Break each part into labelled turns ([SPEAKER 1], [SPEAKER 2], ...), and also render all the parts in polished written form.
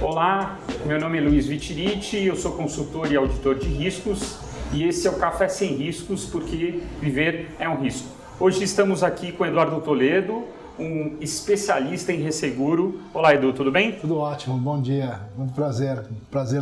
[SPEAKER 1] Olá, meu nome é Luiz Vitiriti, eu sou consultor e auditor de riscos e esse é o Café Sem Riscos, porque viver é um risco. Hoje estamos aqui com Eduardo Toledo, um especialista em resseguro. Olá, Edu, tudo bem?
[SPEAKER 2] Tudo ótimo, bom dia, muito prazer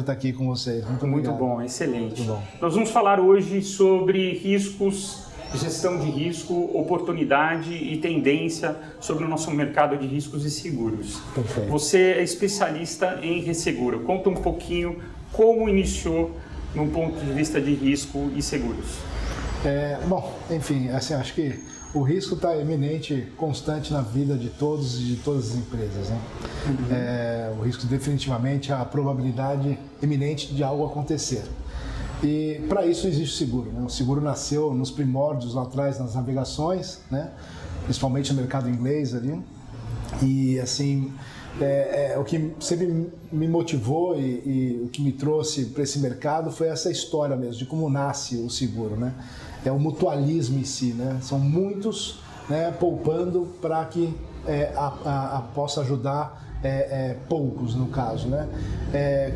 [SPEAKER 2] estar aqui com vocês.
[SPEAKER 1] Muito bom, excelente.
[SPEAKER 2] Muito bom.
[SPEAKER 1] Nós vamos falar hoje sobre riscos, gestão de risco, oportunidade e tendência sobre o nosso mercado de riscos e seguros.
[SPEAKER 2] Perfeito.
[SPEAKER 1] Você é especialista em resseguro. Conta um pouquinho como iniciou no ponto de vista de risco e seguros.
[SPEAKER 2] Enfim, assim, acho que o risco está eminente, constante na vida de todos e de todas as empresas, né? O risco definitivamente é a probabilidade eminente de algo acontecer. E para isso existe o seguro, né? O seguro nasceu nos primórdios lá atrás, nas navegações, né? Principalmente no mercado inglês ali. E assim, o que sempre me motivou e o que me trouxe para esse mercado foi essa história mesmo, de como nasce o seguro, né? É o mutualismo em si, né? São muitos, né, poupando para que possa ajudar poucos, no caso, né?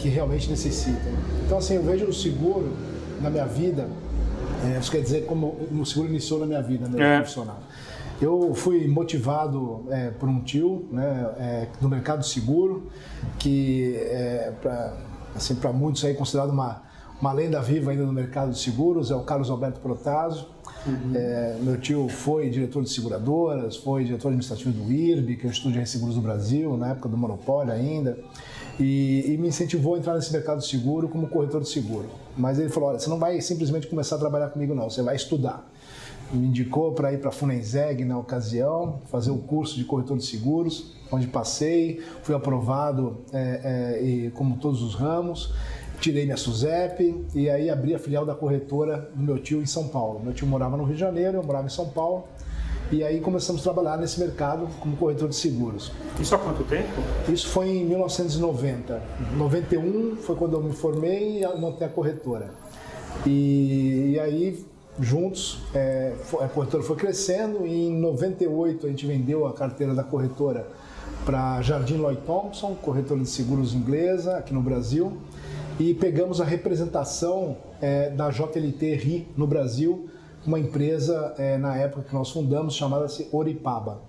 [SPEAKER 2] Que realmente necessitam. Então, assim, eu vejo o seguro na minha vida, isso quer dizer como o seguro iniciou na minha vida, né, profissional. Eu fui motivado por um tio, né, do mercado de seguro, que para muitos é considerado uma lenda viva ainda no mercado de seguros, é o Carlos Alberto Protásio. Meu tio foi diretor de seguradoras, foi diretor administrativo do IRB, que é o Instituto de Resseguros do Brasil, na época do monopólio ainda, e me incentivou a entrar nesse mercado de seguro como corretor de seguro. Mas ele falou, olha, você não vai simplesmente começar a trabalhar comigo não, você vai estudar. Me indicou para ir para a Funenseg na ocasião, fazer o curso de corretor de seguros, onde passei, fui aprovado como todos os ramos, tirei minha SUSEP e aí abri a filial da corretora do meu tio em São Paulo. Meu tio morava no Rio de Janeiro, eu morava em São Paulo. E aí começamos a trabalhar nesse mercado como corretor de seguros.
[SPEAKER 1] Isso há quanto tempo?
[SPEAKER 2] Isso foi em 1990. 91 foi quando eu me formei e montei a corretora. E aí, juntos, a corretora foi crescendo e em 98 a gente vendeu a carteira da corretora para Jardim Lloyd Thompson, corretora de seguros inglesa aqui no Brasil. E pegamos a representação da JLT RI no Brasil, uma empresa na época que nós fundamos, chamada-se Oripaba.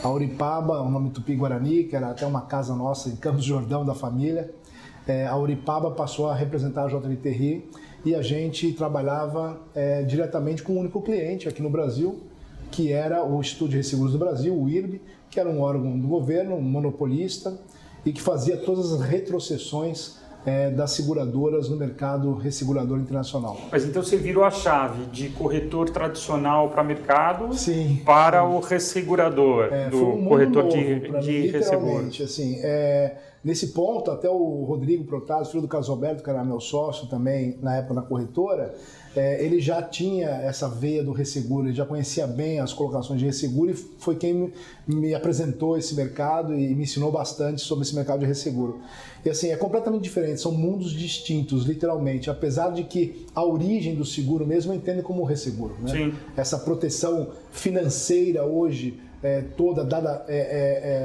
[SPEAKER 2] A Oripaba, o nome tupi-guarani, que era até uma casa nossa em Campos do Jordão da família, a Oripaba passou a representar a JLT RI e a gente trabalhava diretamente com um único cliente aqui no Brasil, que era o Instituto de Resseguros do Brasil, o IRB, que era um órgão do governo, um monopolista, e que fazia todas as retrocessões das seguradoras no mercado ressegurador internacional.
[SPEAKER 1] Mas então você virou a chave de corretor tradicional para mercado.
[SPEAKER 2] Sim,
[SPEAKER 1] para o ressegurador, do corretor de resseguro.
[SPEAKER 2] Assim, nesse ponto, até o Rodrigo Protásio, filho do Carlos Alberto, que era meu sócio também na época na corretora, ele já tinha essa veia do resseguro, ele já conhecia bem as colocações de resseguro e foi quem me apresentou esse mercado e me ensinou bastante sobre esse mercado de resseguro. E assim, é completamente diferente, são mundos distintos, literalmente, apesar de que a origem do seguro mesmo eu entendo como resseguro, né? Sim. Essa proteção financeira hoje, toda dada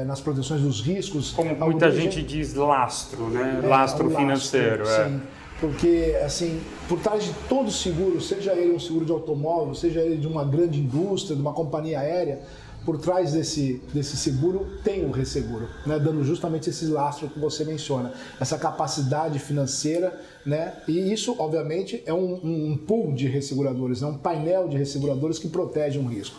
[SPEAKER 2] nas proteções dos riscos.
[SPEAKER 1] Como muita gente diz, lastro, né? Lastro financeiro.
[SPEAKER 2] Sim. Porque, assim, por trás de todo seguro, seja ele um seguro de automóvel, seja ele de uma grande indústria, de uma companhia aérea, por trás desse seguro tem o resseguro, né? Dando justamente esse lastro que você menciona, essa capacidade financeira, né? E isso, obviamente, é um pool de resseguradores, é um painel de resseguradores que protege um risco.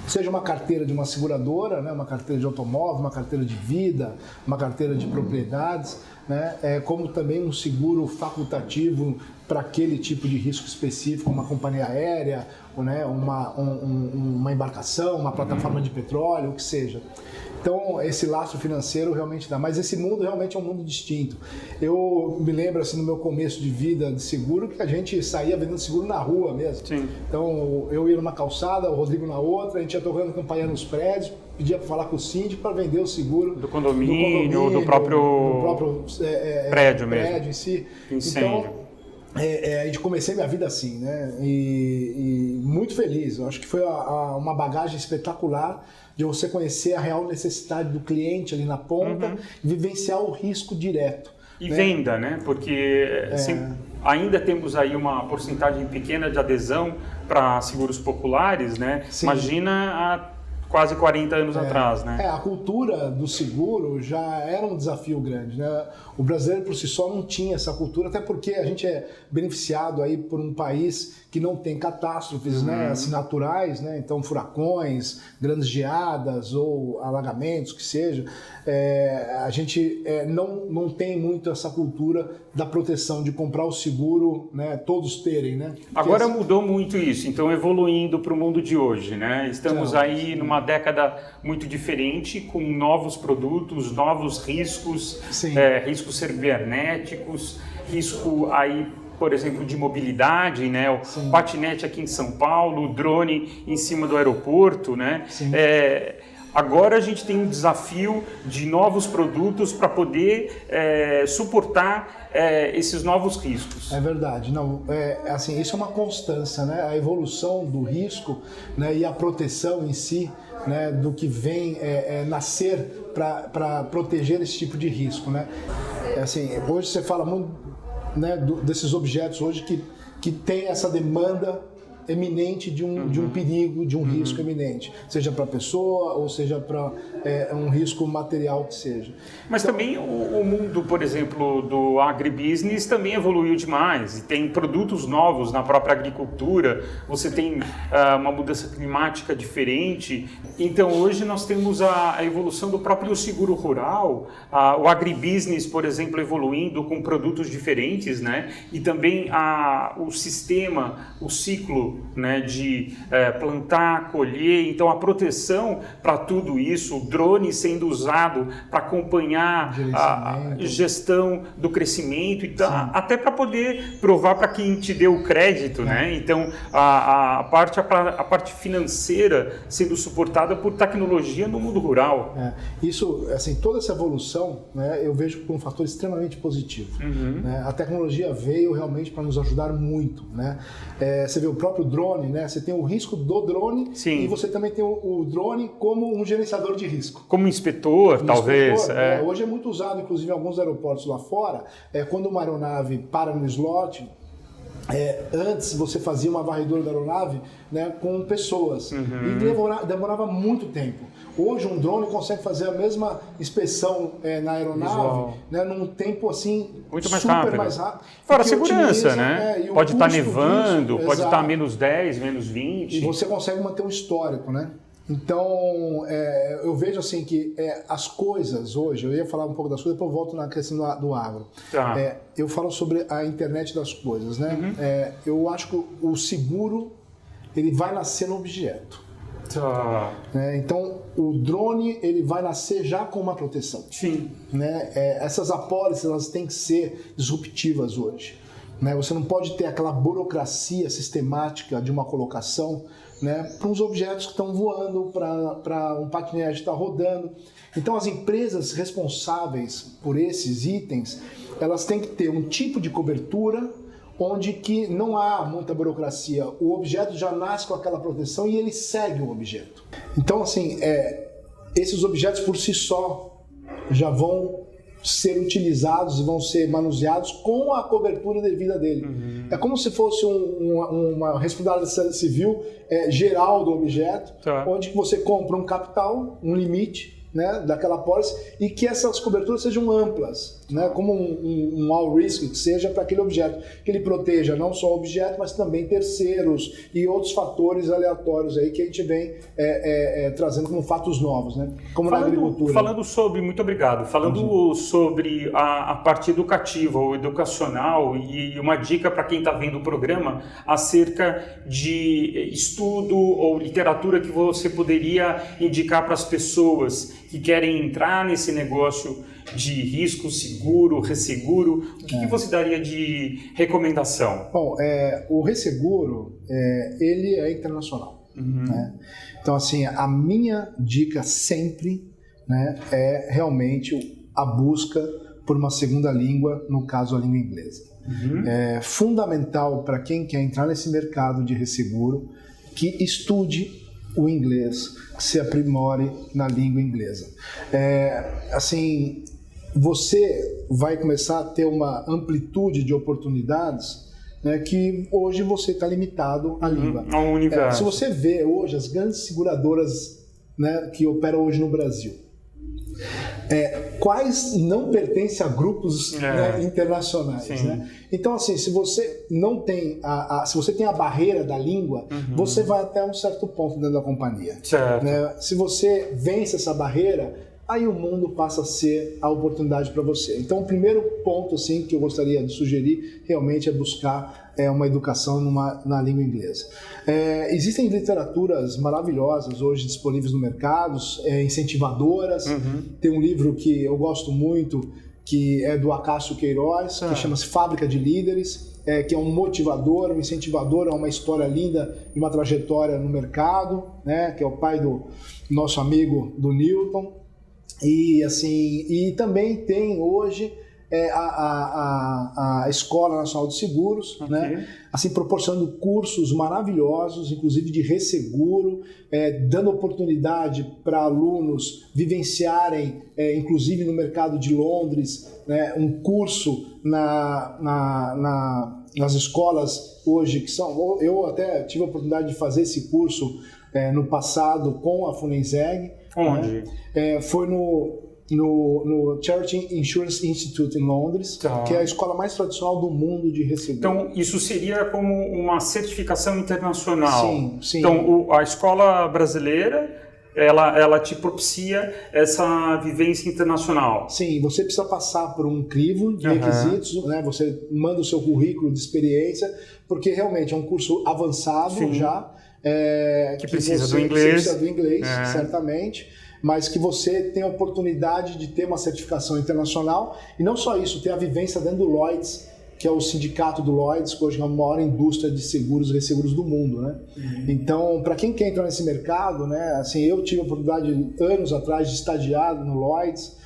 [SPEAKER 2] Seja uma carteira de uma seguradora, né? Uma carteira de automóvel, uma carteira de vida, uma carteira de propriedades, né? Como também um seguro facultativo para aquele tipo de risco específico, uma companhia aérea, ou, né, uma embarcação, uma plataforma de petróleo, o que seja. Então, esse laço financeiro realmente dá. Mas esse mundo realmente é um mundo distinto. Eu me lembro, assim, no meu começo de vida de seguro, que a gente saía vendendo seguro na rua mesmo. Sim. Então, eu ia numa calçada, o Rodrigo na outra, a gente ia tocando campainha nos prédios, pedia para falar com o síndico para vender o seguro. Do
[SPEAKER 1] condomínio, do próprio prédio mesmo.
[SPEAKER 2] Prédio em si.
[SPEAKER 1] Incêndio.
[SPEAKER 2] Então, a gente comecei minha vida assim, né? E muito feliz. Eu acho que foi uma bagagem espetacular de você conhecer a real necessidade do cliente ali na ponta e vivenciar o risco direto.
[SPEAKER 1] E venda, né? Porque ainda temos aí uma porcentagem pequena de adesão para seguros populares, né?
[SPEAKER 2] Sim.
[SPEAKER 1] Imagina há quase 40 anos atrás, né?
[SPEAKER 2] A cultura do seguro já era um desafio grande, né? O brasileiro por si só não tinha essa cultura, até porque a gente é beneficiado aí por um país que não tem catástrofes, né, assim, naturais, né? Então furacões, grandes geadas ou alagamentos, que seja, a gente não tem muito essa cultura da proteção, de comprar o seguro, né, todos terem, né?
[SPEAKER 1] Agora mudou muito isso, então evoluindo para o mundo de hoje, né? Estamos aí numa década muito diferente, com novos produtos, novos riscos, riscos cibernéticos, risco aí, por exemplo, de mobilidade, né? O patinete aqui em São Paulo, o drone em cima do aeroporto, né? Agora a gente tem um desafio de novos produtos para poder suportar esses novos riscos.
[SPEAKER 2] É verdade. Não, assim, isso é uma constância, né? A evolução do risco, né, e a proteção em si, né, do que vem nascer para proteger esse tipo de risco, né? Assim, hoje você fala muito, né, desses objetos hoje que tem essa demanda eminente de um perigo, de um risco eminente, seja para a pessoa ou seja para um risco material que seja.
[SPEAKER 1] Mas então, também o mundo, por exemplo, do agribusiness também evoluiu demais e tem produtos novos na própria agricultura, você tem uma mudança climática diferente, então hoje nós temos a evolução do próprio seguro rural, o agribusiness, por exemplo, evoluindo com produtos diferentes, né? E também o sistema, o ciclo, né, de plantar, colher, então a proteção para tudo isso, o drone sendo usado para acompanhar a gestão do crescimento, então, até para poder provar para quem te deu o crédito, né? Então a parte financeira sendo suportada por tecnologia no mundo rural.
[SPEAKER 2] Isso, assim, toda essa evolução, né, eu vejo como um fator extremamente positivo. Né? A tecnologia veio realmente para nos ajudar muito, né? Você vê o próprio drone, né? Você tem o risco do drone e você também tem o drone como um gerenciador de risco.
[SPEAKER 1] Como inspetor, talvez.
[SPEAKER 2] Hoje é muito usado, inclusive em alguns aeroportos lá fora, quando uma aeronave para no slot. Antes você fazia uma varredura da aeronave, né, com pessoas e demorava muito tempo. Hoje um drone consegue fazer a mesma inspeção na aeronave, né, num tempo assim
[SPEAKER 1] muito mais
[SPEAKER 2] super
[SPEAKER 1] rápido.
[SPEAKER 2] mais rápido.
[SPEAKER 1] Fora a segurança, né? Pode estar nevando,
[SPEAKER 2] disso,
[SPEAKER 1] pode estar menos 10, menos 20.
[SPEAKER 2] E você consegue manter um histórico, né? Então, eu vejo assim que as coisas hoje, eu ia falar um pouco das coisas, depois eu volto na questão do agro. Eu falo sobre a internet das coisas, né? Eu acho que o seguro, ele vai nascer no objeto. Então, o drone, ele vai nascer já com uma proteção.
[SPEAKER 1] Sim.
[SPEAKER 2] Né? Essas apólices, elas têm que ser disruptivas hoje. Né? Você não pode ter aquela burocracia sistemática de uma colocação, né, para uns objetos que estão voando, para um patinete que está rodando. Então as empresas responsáveis por esses itens, elas têm que ter um tipo de cobertura onde que não há muita burocracia. O objeto já nasce com aquela proteção e ele segue o objeto. Então assim, esses objetos por si só já vão ser utilizados e vão ser manuseados com a cobertura devida dele. É como se fosse uma responsabilidade civil geral do objeto, onde você compra um capital, um limite, né, daquela pólice, e que essas coberturas sejam amplas, né, como um all risk, que seja para aquele objeto, que ele proteja não só o objeto, mas também terceiros e outros fatores aleatórios aí que a gente vem trazendo como fatos novos, né, como na agricultura.
[SPEAKER 1] Muito obrigado. Falando sobre a parte educativa ou educacional, e uma dica para quem está vendo o programa acerca de estudo ou literatura que você poderia indicar para as pessoas que querem entrar nesse negócio de risco, seguro, resseguro, o que você daria de recomendação?
[SPEAKER 2] Bom, o resseguro, ele é internacional. Né? Então, assim, a minha dica sempre, né, é realmente a busca por uma segunda língua, no caso a língua inglesa. É fundamental para quem quer entrar nesse mercado de resseguro que estude o inglês, que se aprimore na língua inglesa. Assim, você vai começar a ter uma amplitude de oportunidades, né, que hoje você está limitado à língua.
[SPEAKER 1] Ao universo.
[SPEAKER 2] Se você vê hoje as grandes seguradoras, né, que operam hoje no Brasil, quais não pertencem a grupos, né, internacionais, né? Então, assim, se você não tem se você tem a barreira da língua, você vai até um certo ponto dentro da companhia, né? Se você vence essa barreira, aí o mundo passa a ser a oportunidade para você. Então, o primeiro ponto, assim, que eu gostaria de sugerir realmente é buscar uma educação na língua inglesa. Existem literaturas maravilhosas hoje disponíveis no mercado, incentivadoras. Tem um livro que eu gosto muito, que é do Acácio Queiroz, que chama-se Fábrica de Líderes, que é um motivador, um incentivador, é uma história linda de uma trajetória no mercado, né, que é o pai do nosso amigo do Newton. E assim, e também tem hoje a Escola Nacional de Seguros, né, assim, proporcionando cursos maravilhosos, inclusive de resseguro, dando oportunidade para alunos vivenciarem, inclusive no mercado de Londres, né, um curso nas escolas hoje que são. Eu até tive a oportunidade de fazer esse curso no passado com a Funenseg.
[SPEAKER 1] Onde?
[SPEAKER 2] Foi no Charity Insurance Institute em Londres, que é a escola mais tradicional do mundo de resseguro.
[SPEAKER 1] Então, isso seria como uma certificação internacional.
[SPEAKER 2] Sim.
[SPEAKER 1] Então, a escola brasileira, ela te propicia essa vivência internacional.
[SPEAKER 2] Sim, você precisa passar por um crivo de requisitos, né? Você manda o seu currículo de experiência, porque realmente é um curso avançado já.
[SPEAKER 1] Que precisa do inglês.
[SPEAKER 2] Precisa do inglês, certamente, mas que você tem a oportunidade de ter uma certificação internacional, e não só isso, ter a vivência dentro do Lloyds, que é o sindicato do Lloyds, que hoje é a maior indústria de seguros e resseguros do mundo, né? Então, para quem quer entrar nesse mercado, né, assim, eu tive a oportunidade, anos atrás, de estagiar no Lloyds,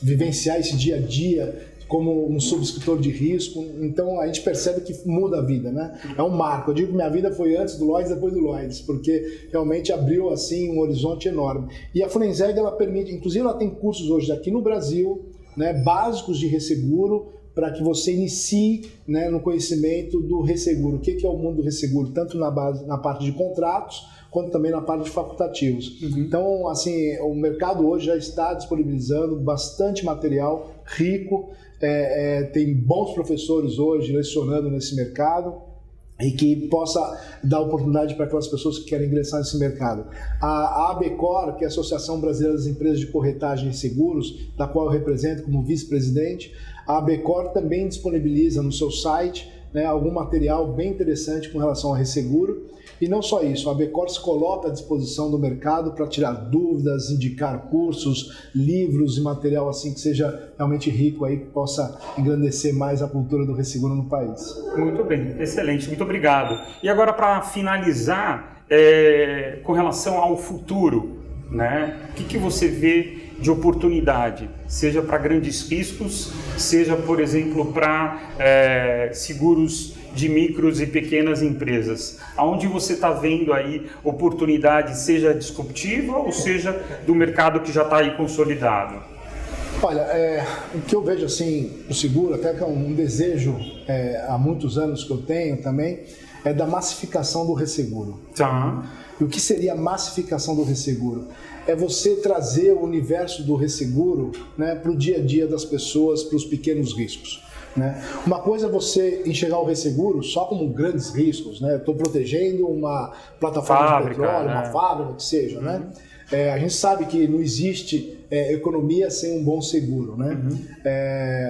[SPEAKER 2] vivenciar esse dia a dia, como um subscritor de risco. Então a gente percebe que muda a vida, né? É um marco. Eu digo que minha vida foi antes do Lloyds, depois do Lloyds, porque realmente abriu assim um horizonte enorme. E a Funenseg, ela permite, inclusive ela tem cursos hoje aqui no Brasil, né, básicos de resseguro, para que você inicie, né, no conhecimento do resseguro. O que é o mundo do resseguro? Tanto na parte de contratos, quanto também na parte de facultativos. Então, assim, o mercado hoje já está disponibilizando bastante material rico, tem bons professores hoje lecionando nesse mercado e que possa dar oportunidade para aquelas pessoas que querem ingressar nesse mercado. A ABCOR, que é a Associação Brasileira das Empresas de Corretagem de Seguros, da qual eu represento como vice-presidente, a ABCOR também disponibiliza no seu site, né, algum material bem interessante com relação ao resseguro. E não só isso, a ABCOR se coloca à disposição do mercado para tirar dúvidas, indicar cursos, livros e material assim que seja realmente rico, aí, que possa engrandecer mais a cultura do resseguro no país.
[SPEAKER 1] Muito bem, excelente, muito obrigado. E agora, para finalizar, com relação ao futuro, né, o que você vê de oportunidade, seja para grandes riscos, seja, por exemplo, para seguros de micros e pequenas empresas? Aonde você está vendo aí oportunidade, seja disruptiva ou seja do mercado que já está aí consolidado?
[SPEAKER 2] Olha, o que eu vejo assim, o seguro, até que é um desejo há muitos anos que eu tenho também, é da massificação do resseguro. E o que seria a massificação do resseguro? É você trazer o universo do resseguro, né, para o dia a dia das pessoas, para os pequenos riscos. Né? Uma coisa é você enxergar o resseguro só como grandes riscos, né? Estou protegendo uma plataforma de petróleo, uma fábrica, que seja. Né? A gente sabe que não existe economia sem um bom seguro. Né?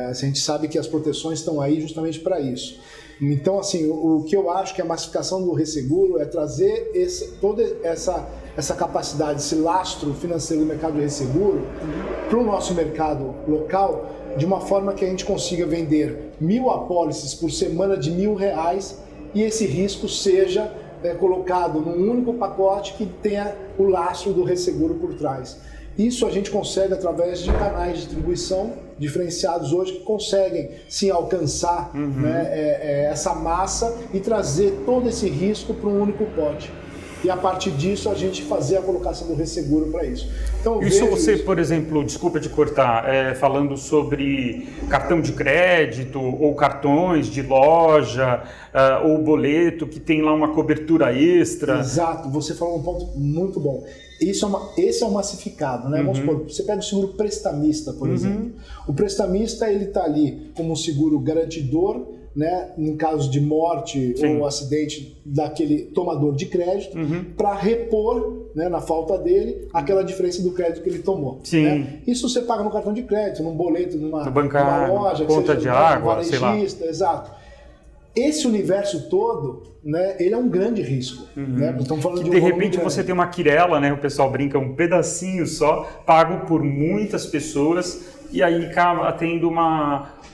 [SPEAKER 2] A gente sabe que as proteções estão aí justamente para isso. Então, assim, o que eu acho que a massificação do resseguro é trazer toda essa capacidade, esse lastro financeiro do mercado de resseguro para o nosso mercado local, de uma forma que a gente consiga vender 1.000 apólices por semana de R$1.000 e esse risco seja colocado num único pacote que tenha o lastro do resseguro por trás. Isso a gente consegue através de canais de distribuição diferenciados hoje que conseguem sim alcançar essa massa e trazer todo esse risco para um único pote. e a partir disso a gente fazer a colocação do resseguro para isso. Então,
[SPEAKER 1] isso você, por exemplo, desculpa te cortar, falando sobre cartão de crédito ou cartões de loja ou boleto que tem lá uma cobertura extra.
[SPEAKER 2] Exato, você falou um ponto muito bom. Esse é o massificado, né? Vamos supor, você pega o seguro prestamista, por exemplo. O prestamista, ele está ali como um seguro garantidor, né, em caso de morte ou acidente daquele tomador de crédito, para repor, né, na falta dele, aquela diferença do crédito que ele tomou. Né? Isso você paga no cartão de crédito, num boleto, numa loja,
[SPEAKER 1] conta de água, sei lá.
[SPEAKER 2] Exato. Esse universo todo, né, ele é um grande risco. Né? Estamos falando de
[SPEAKER 1] repente você tem uma quirela, né, o pessoal brinca, um pedacinho só, pago por muitas pessoas, e aí acaba tendo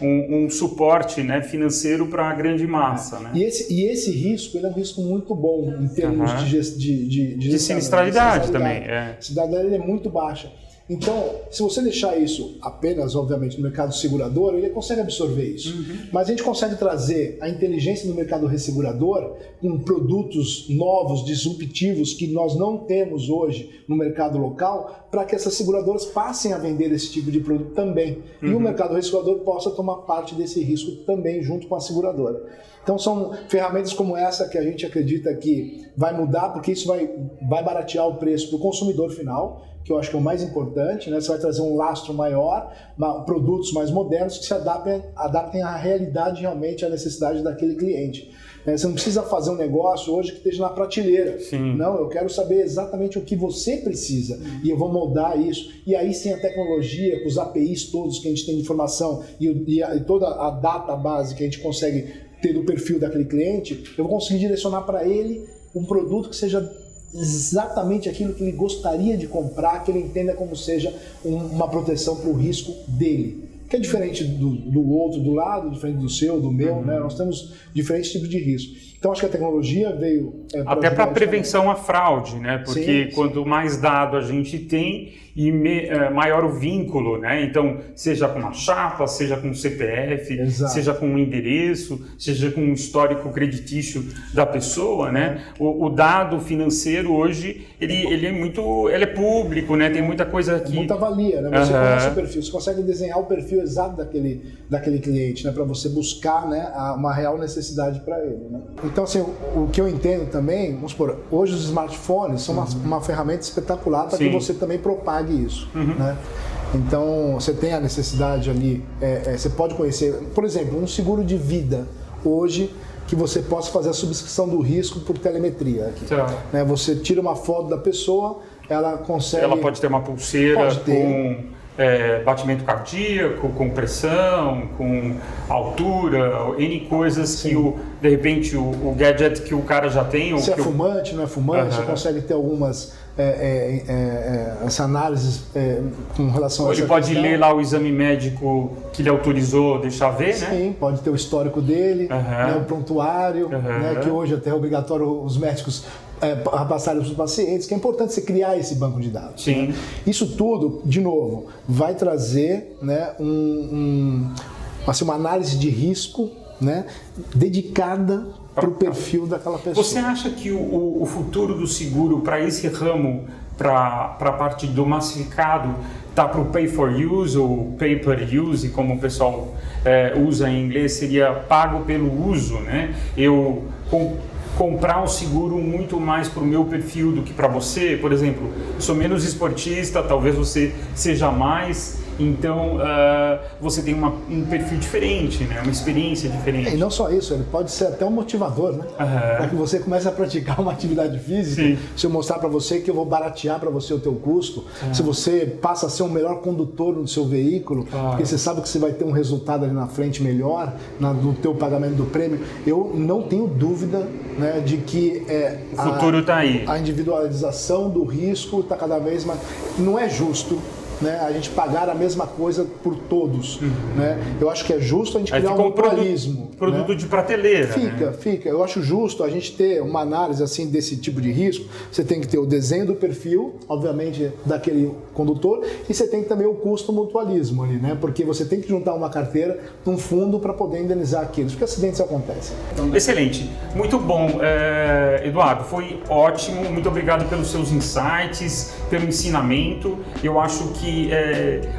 [SPEAKER 1] um suporte, né, financeiro para a grande massa. Né?
[SPEAKER 2] E esse risco, ele é um risco muito bom em termos de
[SPEAKER 1] sinistralidade também.
[SPEAKER 2] A sinistralidade ele é muito baixa. Então, se você deixar isso apenas, obviamente, no mercado segurador, ele consegue absorver isso. Mas a gente consegue trazer a inteligência do mercado ressegurador com produtos novos, disruptivos, que nós não temos hoje no mercado local, para que essas seguradoras passem a vender esse tipo de produto também. E o mercado ressegurador possa tomar parte desse risco também, junto com a seguradora. Então são ferramentas como essa que a gente acredita que vai mudar, porque isso vai baratear o preço para o consumidor final, que eu acho que é o mais importante, né? Você vai trazer um lastro maior, produtos mais modernos que se adaptem à realidade, realmente à necessidade daquele cliente. Você não precisa fazer um negócio hoje que esteja na prateleira. Não, eu quero saber exatamente o que você precisa e eu vou moldar isso. E aí sim a tecnologia, com os APIs todos que a gente tem de informação e toda a data base que a gente consegue ter do perfil daquele cliente, eu vou conseguir direcionar para ele um produto que seja exatamente aquilo que ele gostaria de comprar, que ele entenda como seja uma proteção para o risco dele. Que é diferente do outro do lado, diferente do seu, do meu, né? Nós temos diferentes tipos de risco. Então acho que a tecnologia veio...
[SPEAKER 1] até para prevenção à fraude, né? Porque quanto mais dado a gente tem e maior o vínculo, né? Então, seja com uma chapa, seja com um CPF, seja com um endereço, seja com um histórico creditício da pessoa, né? O dado financeiro hoje, ele é público, né? Tem muita coisa aqui...
[SPEAKER 2] Muita valia, né? Você conhece o perfil, você consegue desenhar o perfil exato daquele cliente, né? Para você buscar, né, uma real necessidade para ele, né? Então, assim, o que eu entendo também, vamos supor, hoje os smartphones são uma ferramenta espetacular para que você também propague isso, né? Então, você tem a necessidade ali, você pode conhecer, por exemplo, um seguro de vida hoje, que você possa fazer a subscrição do risco por telemetria. Aqui, né? Você tira uma foto da pessoa, ela consegue...
[SPEAKER 1] Ela pode ter uma pulseira com... batimento cardíaco, com pressão, com altura, N coisas que de repente o gadget que o cara já tem...
[SPEAKER 2] Se é fumante, não é fumante, você consegue ter algumas essa análise com relação a essa
[SPEAKER 1] Ele pode
[SPEAKER 2] questão.
[SPEAKER 1] ler lá o exame médico que ele autorizou, deixar ver, né?
[SPEAKER 2] Sim, pode ter o histórico dele, né, o prontuário, né, que hoje até é obrigatório os médicos passarem para os pacientes, que é importante você criar esse banco de dados.
[SPEAKER 1] Sim.
[SPEAKER 2] Né? Isso tudo, de novo, vai trazer, né, uma análise de risco, né, dedicada para o perfil daquela pessoa.
[SPEAKER 1] Você acha que o futuro do seguro para esse ramo, para a parte do massificado, está para o pay for use ou pay per use, como o pessoal usa em inglês, seria pago pelo uso, né? Eu comprar um seguro muito mais para o meu perfil do que para você, por exemplo, eu sou menos esportista, talvez você seja mais, então você tem um perfil diferente, né? Uma experiência diferente.
[SPEAKER 2] E não só isso, ele pode ser até um motivador, né? Para que você comece a praticar uma atividade física, se eu mostrar para você que eu vou baratear para você o teu custo, se você passa a ser um melhor condutor no seu veículo, porque você sabe que você vai ter um resultado ali na frente melhor, no teu pagamento do prêmio, eu não tenho dúvida, né, de que
[SPEAKER 1] o futuro está aí.
[SPEAKER 2] A individualização do risco está cada vez mais... Não é justo né, a gente pagar a mesma coisa por todos. Né? Eu acho que é justo a gente criar um mutualismo.
[SPEAKER 1] Produto
[SPEAKER 2] né?
[SPEAKER 1] de prateleira.
[SPEAKER 2] Fica. Eu acho justo a gente ter uma análise assim desse tipo de risco. Você tem que ter o desenho do perfil, obviamente, daquele condutor, e você tem também o custo mutualismo ali, né? Porque você tem que juntar uma carteira num fundo para poder indenizar aqueles, porque acidentes acontecem.
[SPEAKER 1] Excelente, muito bom, Eduardo, foi ótimo, muito obrigado pelos seus insights, pelo ensinamento. Eu acho que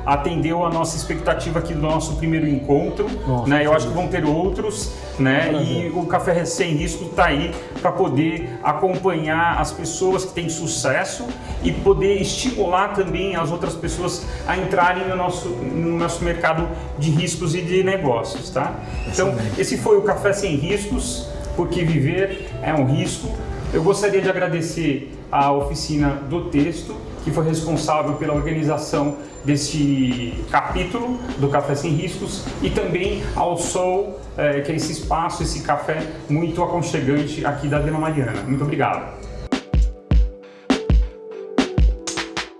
[SPEAKER 1] atendeu a nossa expectativa aqui do nosso primeiro encontro, né? Eu acho que vão ter outros, né? E o Café Sem Risco está aí para poder acompanhar as pessoas que têm sucesso e poder estimular também as outras pessoas a entrarem no nosso mercado de riscos e de negócios, tá? Então, esse foi o Café Sem Riscos, porque viver é um risco. Eu gostaria de agradecer à oficina do texto, que foi responsável pela organização deste capítulo do Café Sem Riscos, e também ao Sol, que é esse espaço, esse café muito aconchegante aqui da Vila Mariana. Muito obrigado.